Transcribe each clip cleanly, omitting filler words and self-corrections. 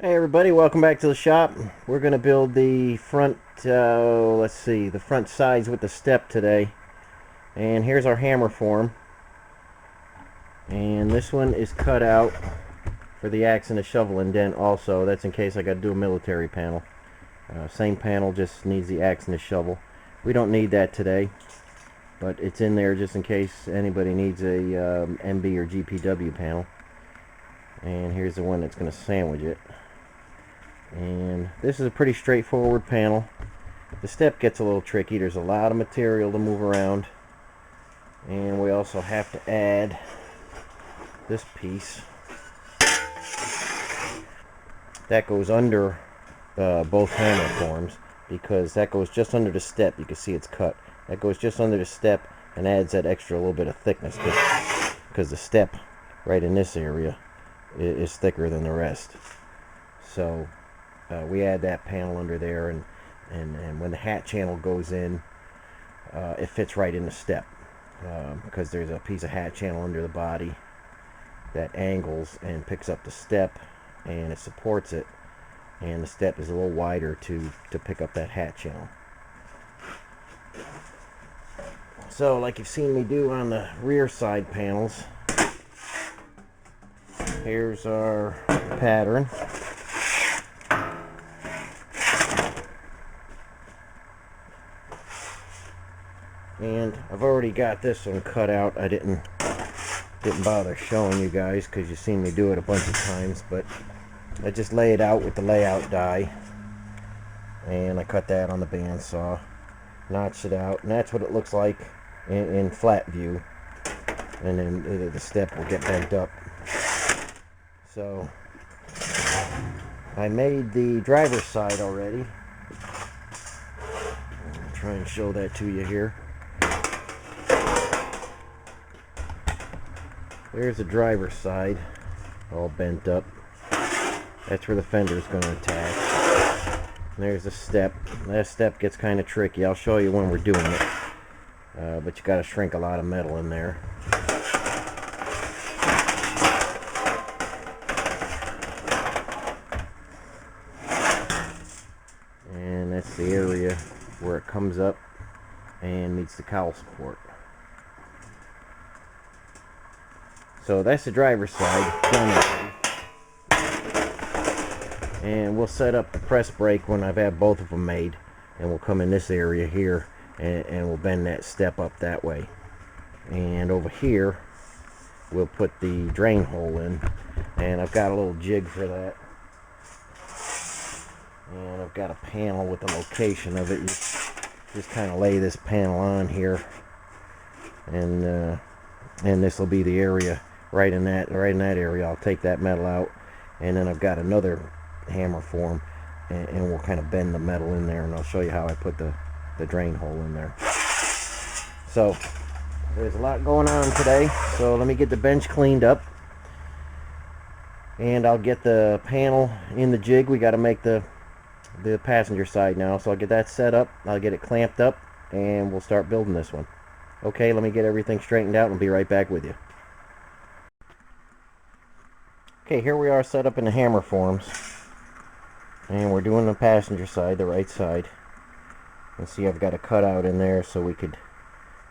Hey everybody, welcome back to the shop. We're going to build the front, let's see, the front sides with the step today. And here's our hammer form. And this one is cut out for the axe and the shovel indent also. That's in case I got to do a military panel. Same panel, just needs the axe and the shovel. We don't need that today, but it's in there just in case anybody needs a MB or GPW panel. And here's the one that's going to sandwich it. And this is a pretty straightforward panel. The step gets a little tricky. There's a lot of material to move around, and we also have to add this piece that goes under both hammer forms, because that goes just under the step. You can see it's cut. That goes just under the step and adds that extra little bit of thickness, because the step right in this area is thicker than the rest. So we add that panel under there, and when the hat channel goes in, it fits right in the step, because there's a piece of hat channel under the body that angles and picks up the step, and it supports it, and the step is a little wider to pick up that hat channel. So like you've seen me do on the rear side panels, here's our pattern. And I've already got this one cut out. I didn't bother showing you guys because you've seen me do it a bunch of times, but I just lay it out with the layout die, and I cut that on the bandsaw, notched it out, and that's what it looks like in flat view. And then the step will get bent up. So I made the driver's side already. I'll try and show that to you here. There's the driver's side, all bent up. That's where the fender is going to attach. And there's the step. That step gets kind of tricky. I'll show you when we're doing it. But you got to shrink a lot of metal in there. And that's the area where it comes up and meets the cowl support. So that's the driver's side done already. And we'll set up the press brake when I've had both of them made, and we'll come in this area here, and we'll bend that step up that way. And over here we'll put the drain hole in, and I've got a little jig for that, and I've got a panel with the location of it. You just kind of lay this panel on here, and this will be the area. Right in that area, I'll take that metal out, and then I've got another hammer form, and we'll kind of bend the metal in there, and I'll show you how I put the drain hole in there. So there's a lot going on today. So let me get the bench cleaned up, and I'll get the panel in the jig. We got to make the passenger side now, so I'll get that set up. I'll get it clamped up, and we'll start building this one. Okay, let me get everything straightened out, and I'll be right back with you. Okay, here we are set up in the hammer forms, and we're doing the passenger side, the right side. And see, I've got a cutout in there so we could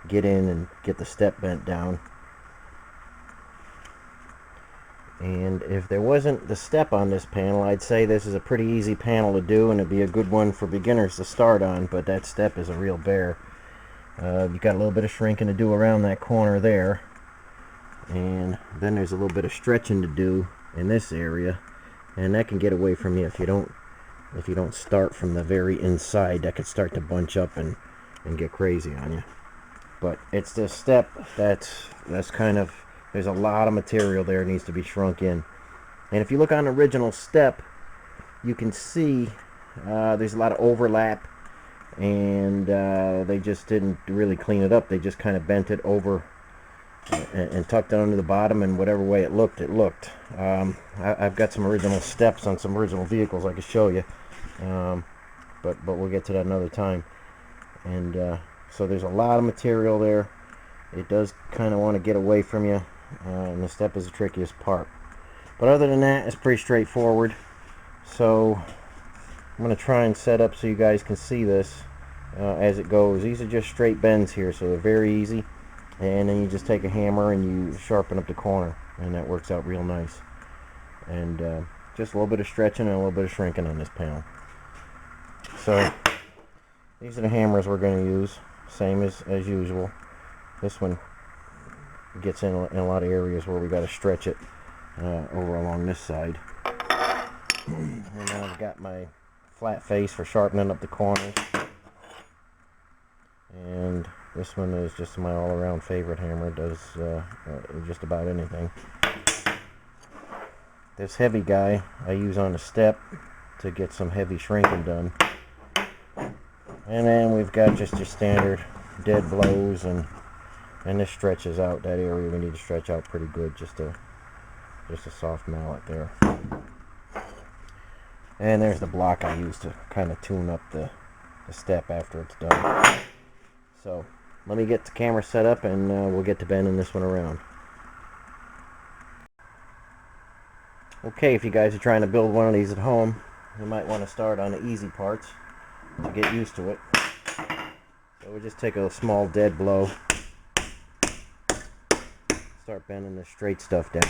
get in and get the step bent down. And if there wasn't the step on this panel, I'd say this is a pretty easy panel to do, and it'd be a good one for beginners to start on, but that step is a real bear. You've got a little bit of shrinking to do around that corner there, and then there's a little bit of stretching to do in this area, and that can get away from you if you don't start from the very inside. That could start to bunch up and get crazy on you. But it's this step that's kind of, there's a lot of material there that needs to be shrunk in. And if you look on the original step, you can see there's a lot of overlap, and they just didn't really clean it up. They just kind of bent it over and tucked it under the bottom, and whatever way it looked, it looked. I've got some original steps on some original vehicles I could show you, but we'll get to that another time. And so there's a lot of material there. It does kind of want to get away from you, and the step is the trickiest part. But other than that, it's pretty straightforward. So I'm going to try and set up so you guys can see this as it goes. These are just straight bends here, so they're very easy. And then you just take a hammer and you sharpen up the corner, and that works out real nice. And just a little bit of stretching and a little bit of shrinking on this panel. So these are the hammers we're going to use, same as usual. This one gets in a lot of areas where we got to stretch it over along this side. And now I've got my flat face for sharpening up the corners. And this one is just my all-around favorite hammer. It does just about anything. This heavy guy I use on the step to get some heavy shrinking done. And then we've got just your standard dead blows, and this stretches out that area we need to stretch out pretty good. Just a soft mallet there. And there's the block I use to kind of tune up the step after it's done. So let me get the camera set up, and we'll get to bending this one around. Okay, if you guys are trying to build one of these at home, you might want to start on the easy parts to get used to it. So we'll just take a small dead blow, start bending the straight stuff down.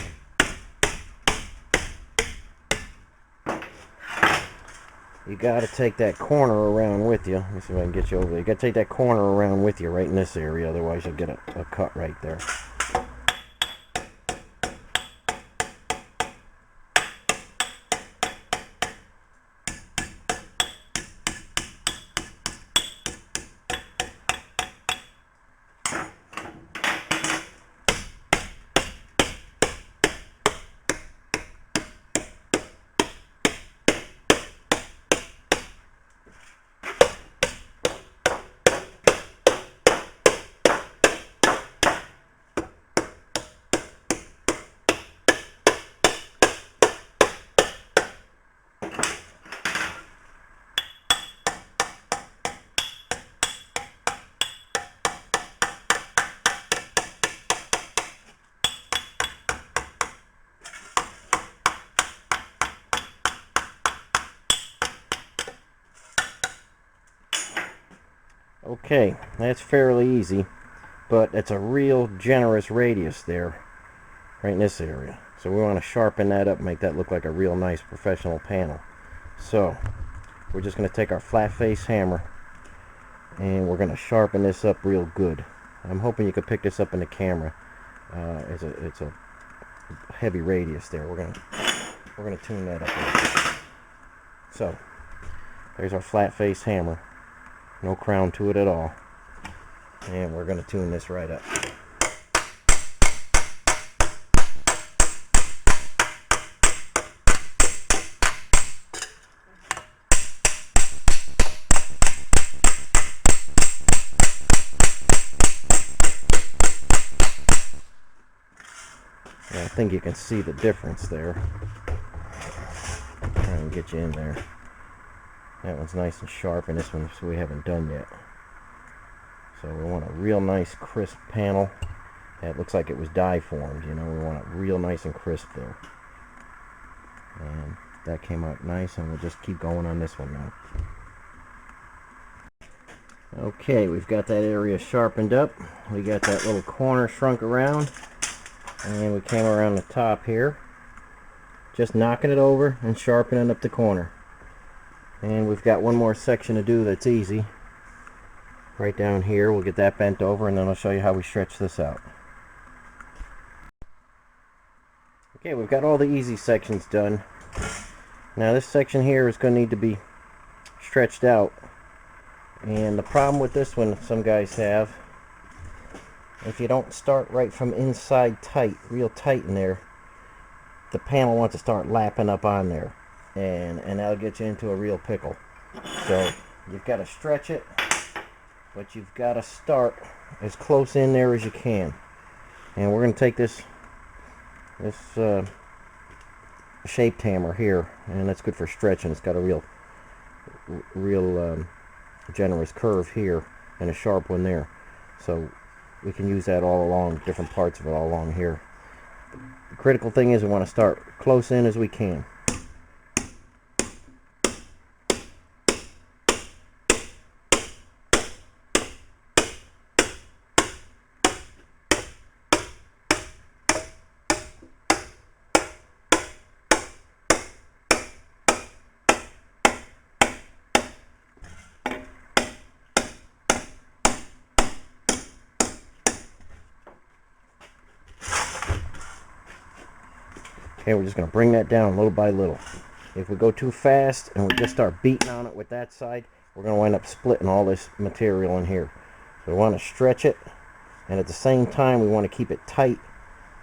You got to take that corner around with you. Let me see if I can get you over there. You got to take that corner around with you right in this area, otherwise you'll get a cut right there. Okay, that's fairly easy, but it's a real generous radius there, right in this area. So we want to sharpen that up, make that look like a real nice professional panel. So we're just going to take our flat face hammer, and we're going to sharpen this up real good. I'm hoping you can pick this up in the camera. It's a heavy radius there. We're gonna tune that up a little bit. So there's our flat face hammer. No crown to it at all. And we're going to tune this right up. And I think you can see the difference there. Try and get you in there. That one's nice and sharp, and this one we haven't done yet. So we want a real nice crisp panel. That looks like it was die formed, you know. We want it real nice and crisp there. And that came out nice, and we'll just keep going on this one now. Okay, we've got that area sharpened up. We got that little corner shrunk around, and we came around the top here, just knocking it over and sharpening up the corner. And we've got one more section to do that's easy. Right down here, we'll get that bent over, and then I'll show you how we stretch this out. Okay, we've got all the easy sections done. Now this section here is going to need to be stretched out. And the problem with this one some guys have, if you don't start right from inside tight, real tight in there, the panel wants to start lapping up on there. And that'll get you into a real pickle. So you've got to stretch it, but you've got to start as close in there as you can. And we're going to take this shaped hammer here, and that's good for stretching. It's got a real generous curve here and a sharp one there, so we can use that all along, different parts of it all along here. The critical thing is we want to start close in as we can. Okay, we're just going to bring that down little by little. If we go too fast and we just start beating on it with that side, we're going to wind up splitting all this material in here. So we want to stretch it, and at the same time we want to keep it tight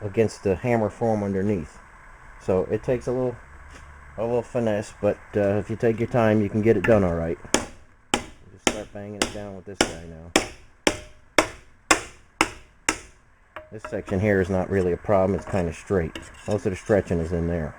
against the hammer form underneath. So it takes a little finesse, but if you take your time, you can get it done all right. Just start banging it down with this guy now. This section here is not really a problem. It's kind of straight. Most of the stretching is in there.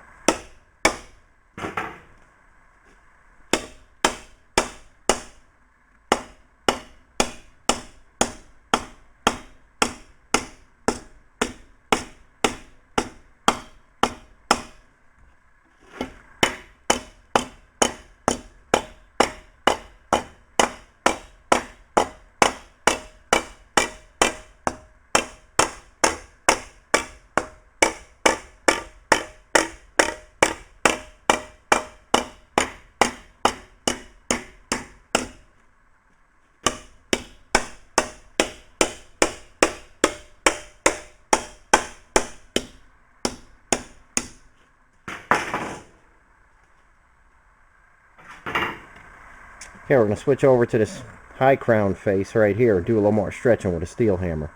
Okay, we're going to switch over to this high crown face right here and do a little more stretching with a steel hammer.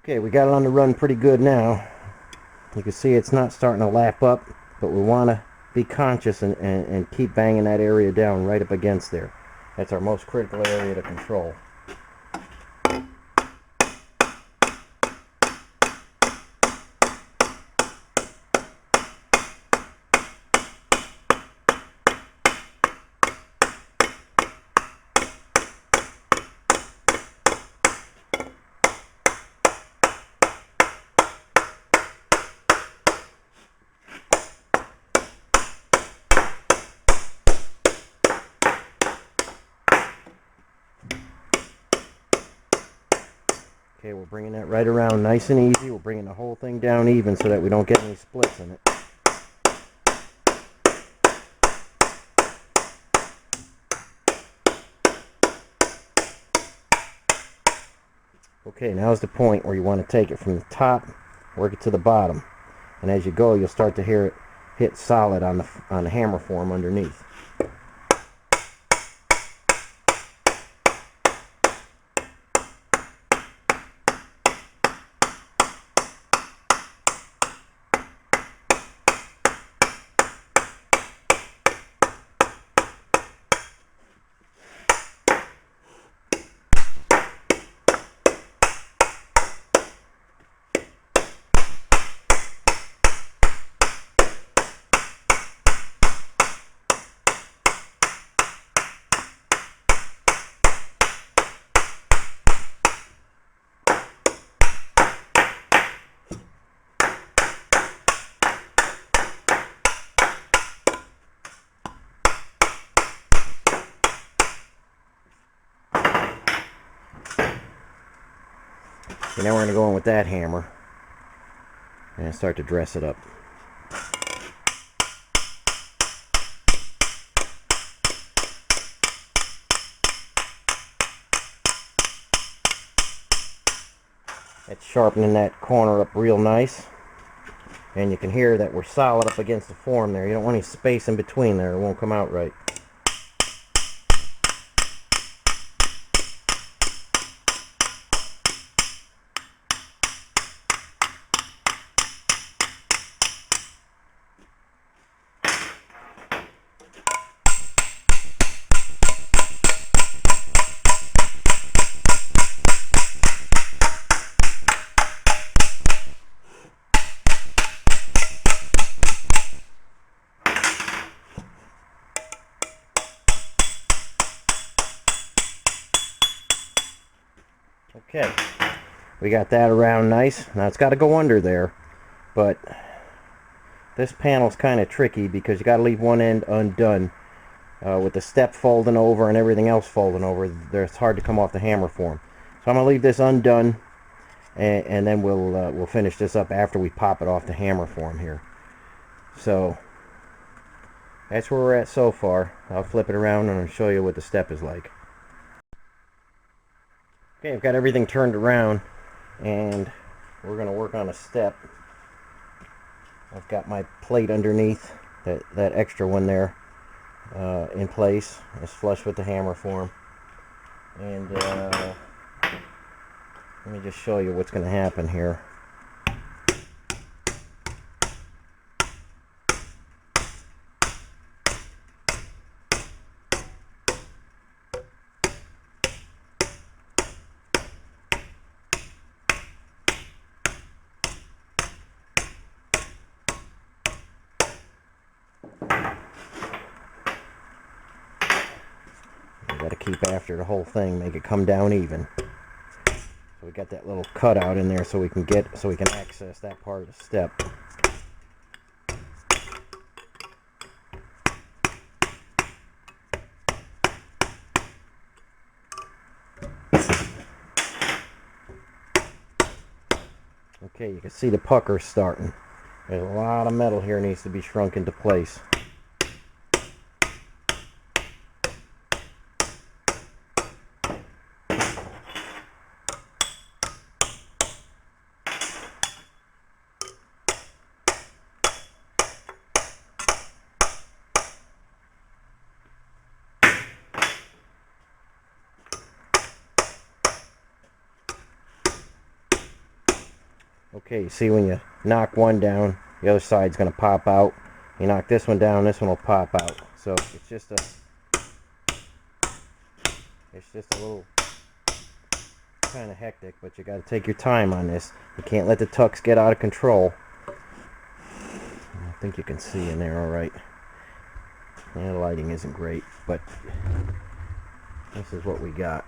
Okay, we got it on the run pretty good now. You can see it's not starting to lap up, but we want to be conscious and keep banging that area down right up against there. That's our most critical area to control. Okay, we're bringing that right around nice and easy. We're bringing the whole thing down even so that we don't get any splits in it. Okay, now's the point where you want to take it from the top, work it to the bottom. And as you go, you'll start to hear it hit solid on the hammer form underneath. Okay, now we're going to go in with that hammer and start to dress it up. It's sharpening that corner up real nice, and you can hear that we're solid up against the form there. You don't want any space in between there, it won't come out right. Okay, we got that around nice. Now it's got to go under there, but this panel's kind of tricky because you got to leave one end undone. With the step folding over and everything else folding over, it's hard to come off the hammer form. So I'm going to leave this undone, and then we'll finish this up after we pop it off the hammer form here. So that's where we're at so far. I'll flip it around and I'll show you what the step is like. Okay, I've got everything turned around, and we're going to work on a step. I've got my plate underneath, that extra one there, in place. It's flush with the hammer form. And let me just show you what's going to happen here. Got to keep after the whole thing, make it come down even. So we got that little cutout in there so we can access that part of the step. Okay, you can see the pucker starting. There's a lot of metal here needs to be shrunk into place. Okay, you see when you knock one down, the other side's going to pop out. You knock this one down, this one will pop out. So it's just a little kind of hectic, but you got to take your time on this. You can't let the tucks get out of control. I think you can see in there all right. Yeah, the lighting isn't great, but this is what we got.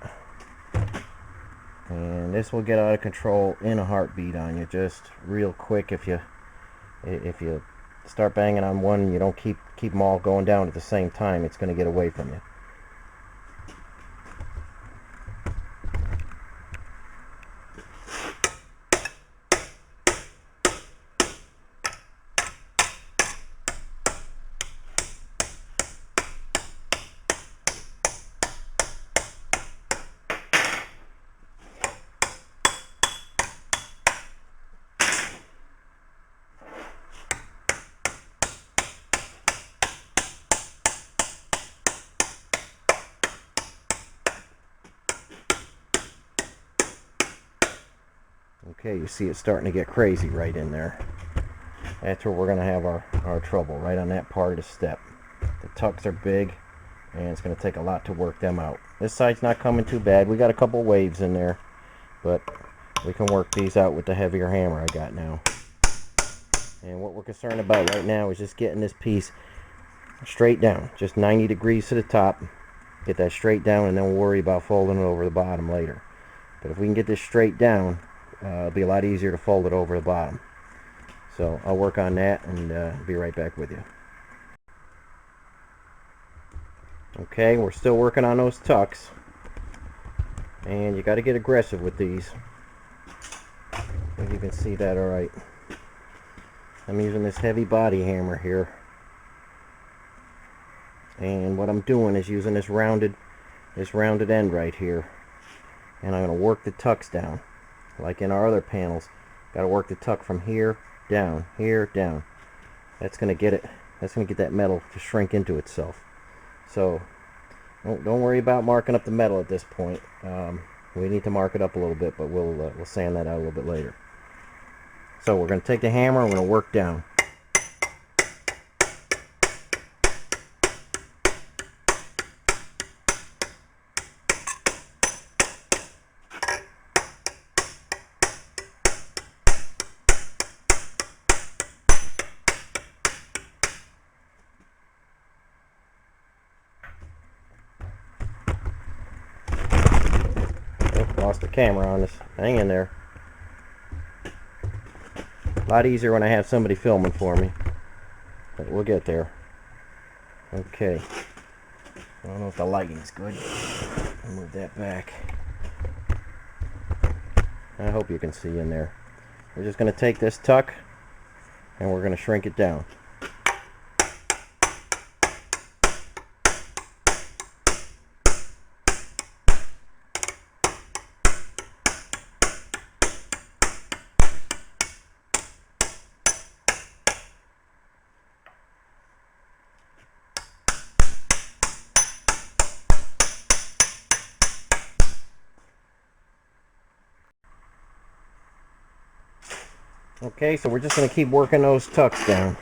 And this will get out of control in a heartbeat on you, just real quick. If you start banging on one and you don't keep them all going down at the same time, it's going to get away from you. Okay, you see it's starting to get crazy right in there. That's where we're going to have our trouble, right on that part of the step. The tucks are big, and it's going to take a lot to work them out. This side's not coming too bad. We got a couple waves in there, but we can work these out with the heavier hammer I got now. And what we're concerned about right now is just getting this piece straight down, just 90 degrees to the top. Get that straight down, and then we'll worry about folding it over the bottom later. But if we can get this straight down, it'll be a lot easier to fold it over the bottom. So I'll work on that and be right back with you. Okay, we're still working on those tucks, and you got to get aggressive with these. I think you can see that all right. I'm using this heavy body hammer here, and what I'm doing is using this rounded end right here, and I'm going to work the tucks down like in our other panels. Got to work the tuck from here down, here down. That's going to get that metal to shrink into itself. So don't worry about marking up the metal at this point. We need to mark it up a little bit, but we'll sand that out a little bit later. So we're going to take the hammer and we're going to work down. Lost the camera on this. Hang in there. A lot easier when I have somebody filming for me. But we'll get there. Okay. I don't know if the lighting's good. I'll move that back. I hope you can see in there. We're just going to take this tuck and we're going to shrink it down. Okay, so we're just going to keep working those tucks down.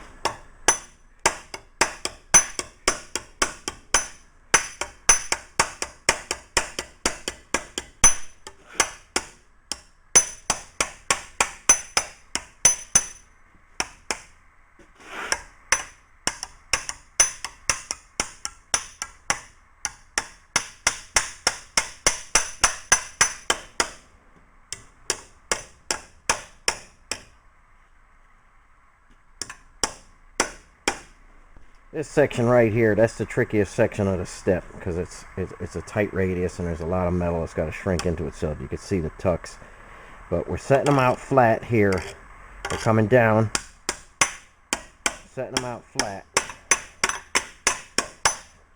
This section right here, that's the trickiest section of the step because it's a tight radius and there's a lot of metal that's got to shrink into itself. You can see the tucks. But we're setting them out flat here. They're coming down, setting them out flat.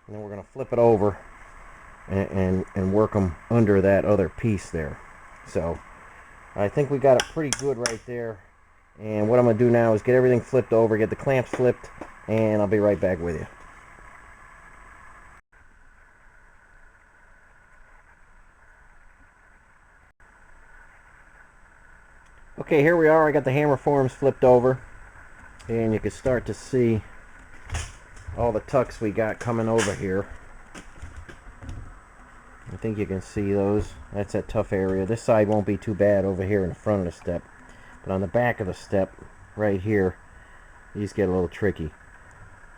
And then we're going to flip it over and work them under that other piece there. So I think we got it pretty good right there. And what I'm going to do now is get everything flipped over, get the clamps flipped, and I'll be right back with you. Okay, here we are. I got the hammer forms flipped over, and you can start to see all the tucks we got coming over here. I think you can see those. That's that tough area. This side won't be too bad over here in the front of the step, but on the back of the step right here, these get a little tricky.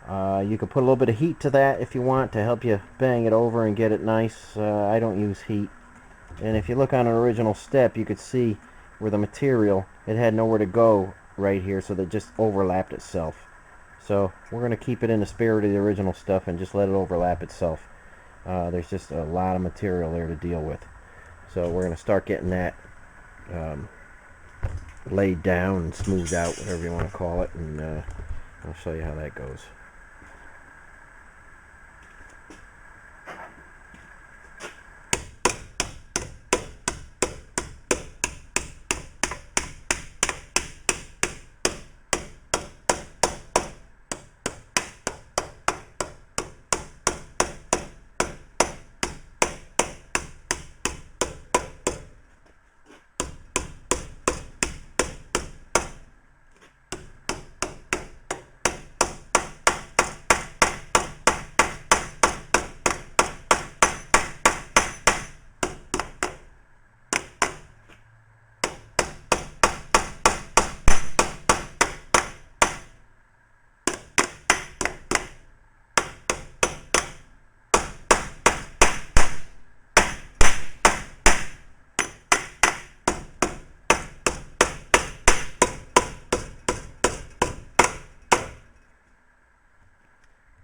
You can put a little bit of heat to that if you want to help you bang it over and get it nice. I don't use heat. And if you look on an original step, you could see where the material, it had nowhere to go right here, so that just overlapped itself. So we're going to keep it in the spirit of the original stuff and just let it overlap itself. There's just a lot of material there to deal with. So we're going to start getting that laid down and smoothed out, whatever you want to call it, and I'll show you how that goes.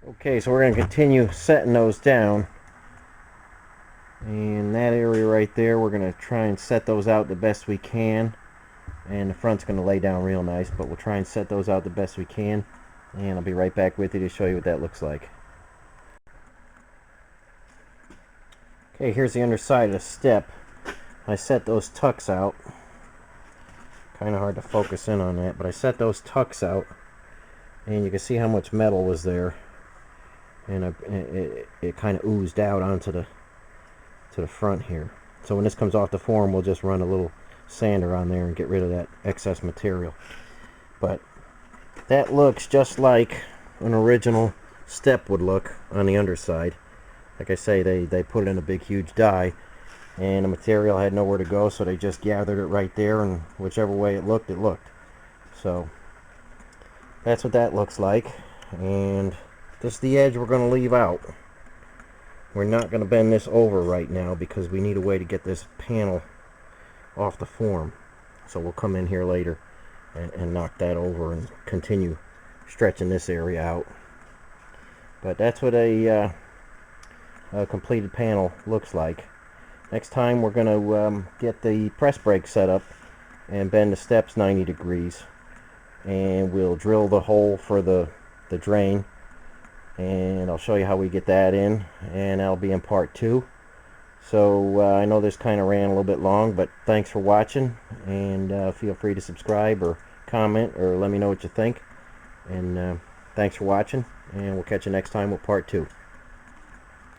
Okay, so we're going to continue setting those down. And that area right there, we're going to try and set those out the best we can. And the front's going to lay down real nice, but we'll try and set those out the best we can. And I'll be right back with you to show you what that looks like. Okay, here's the underside of the step. I set those tucks out. Kind of hard to focus in on that, but I set those tucks out. And you can see how much metal was there. And it kind of oozed out onto the front here. So when this comes off the form, we'll just run a little sander on there and get rid of that excess material. But that looks just like an original step would look on the underside. Like I say, they put it in a big huge die, and the material had nowhere to go, so they just gathered it right there, and whichever way it looked, it looked. So that's what that looks like. And this is the edge we're going to leave out. We're not going to bend this over right now because we need a way to get this panel off the form. So we'll come in here later and knock that over and continue stretching this area out. But that's what a completed panel looks like. Next time we're going to get the press brake set up and bend the steps 90 degrees, and we'll drill the hole for the drain, and I'll show you how we get that in, and that'll be in part 2. So I know this kind of ran a little bit long, but thanks for watching, and feel free to subscribe or comment or let me know what you think. And thanks for watching, and we'll catch you next time with part 2.